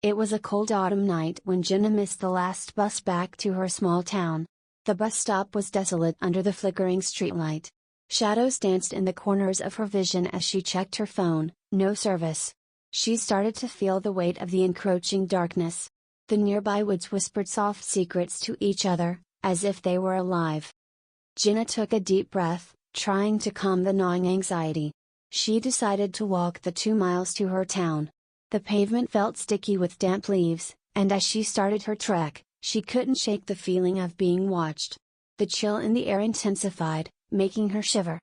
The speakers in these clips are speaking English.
It was a cold autumn night when Jenna missed the last bus back to her small town. The bus stop was desolate under the flickering streetlight. Shadows danced in the corners of her vision as she checked her phone. No service. She started to feel the weight of the encroaching darkness. The nearby woods whispered soft secrets to each other, as if they were alive. Jenna took a deep breath, trying to calm the gnawing anxiety. She decided to walk the 2 miles to her town. The pavement felt sticky with damp leaves, and as she started her trek, she couldn't shake the feeling of being watched. The chill in the air intensified, making her shiver.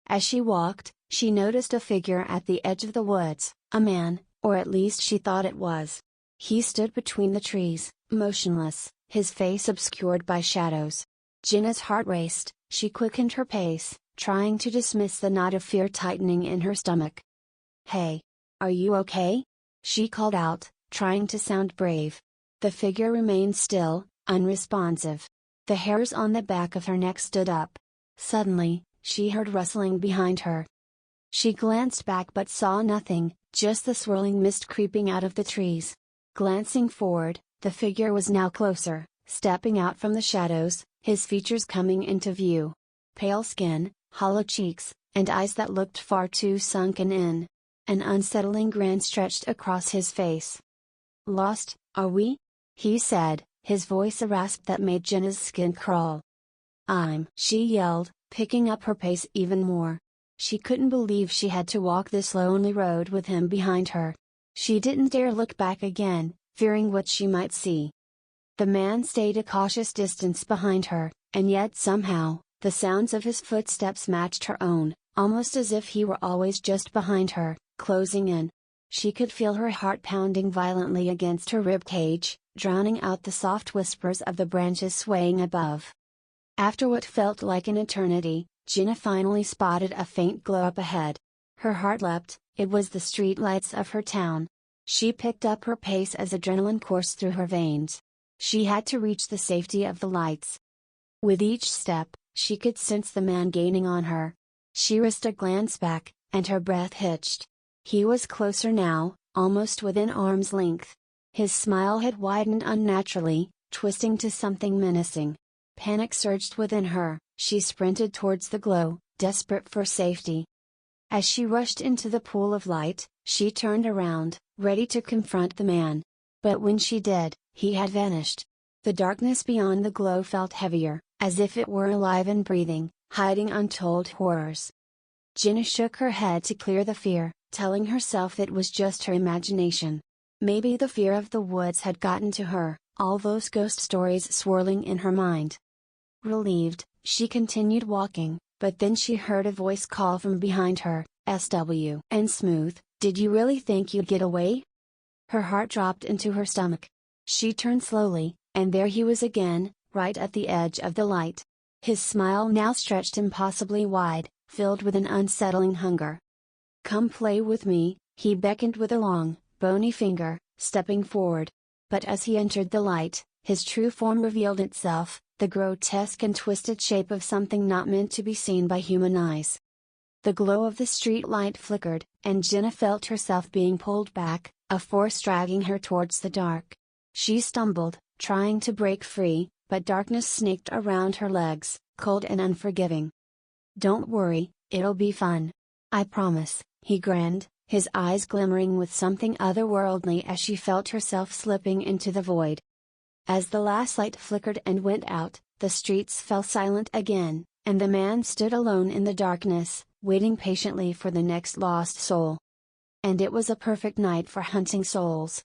As she walked, she noticed a figure at the edge of the woods, a man, or at least she thought it was. He stood between the trees, motionless, his face obscured by shadows. Jenna's heart raced, she quickened her pace, trying to dismiss the knot of fear tightening in her stomach. "Hey! Are you okay?" she called out, trying to sound brave. The figure remained still, unresponsive. The hairs on the back of her neck stood up. Suddenly, she heard rustling behind her. She glanced back but saw nothing, just the swirling mist creeping out of the trees. Glancing forward, the figure was now closer, stepping out from the shadows, his features coming into view. Pale skin, hollow cheeks, and eyes that looked far too sunken in. An unsettling grin stretched across his face. "Lost, are we?" he said, his voice a rasp that made Jenna's skin crawl. She yelled, picking up her pace even more. She couldn't believe she had to walk this lonely road with him behind her. She didn't dare look back again, fearing what she might see. The man stayed a cautious distance behind her, and yet somehow, the sounds of his footsteps matched her own, almost as if he were always just behind her, closing in. She could feel her heart pounding violently against her ribcage, drowning out the soft whispers of the branches swaying above. After what felt like an eternity, Jenna finally spotted a faint glow up ahead. Her heart leapt, it was the streetlights of her town. She picked up her pace as adrenaline coursed through her veins. She had to reach the safety of the lights. With each step, she could sense the man gaining on her. She risked a glance back, and her breath hitched. He was closer now, almost within arm's length. His smile had widened unnaturally, twisting to something menacing. Panic surged within her, she sprinted towards the glow, desperate for safety. As she rushed into the pool of light, she turned around, ready to confront the man. But when she did, he had vanished. The darkness beyond the glow felt heavier, as if it were alive and breathing, hiding untold horrors. Jenna shook her head to clear the fear, telling herself it was just her imagination. Maybe the fear of the woods had gotten to her, all those ghost stories swirling in her mind. Relieved, she continued walking, but then she heard a voice call from behind her, "SW and Smooth, did you really think you'd get away?" Her heart dropped into her stomach. She turned slowly, and there he was again, right at the edge of the light. His smile now stretched impossibly wide, filled with an unsettling hunger. "Come play with me," he beckoned with a long, bony finger, stepping forward. But as he entered the light, his true form revealed itself, the grotesque and twisted shape of something not meant to be seen by human eyes. The glow of the street light flickered, and Jenna felt herself being pulled back, a force dragging her towards the dark. She stumbled, trying to break free, but darkness snaked around her legs, cold and unforgiving. "Don't worry, it'll be fun. I promise," he grinned, his eyes glimmering with something otherworldly as she felt herself slipping into the void. As the last light flickered and went out, the streets fell silent again, and the man stood alone in the darkness, waiting patiently for the next lost soul. And it was a perfect night for hunting souls.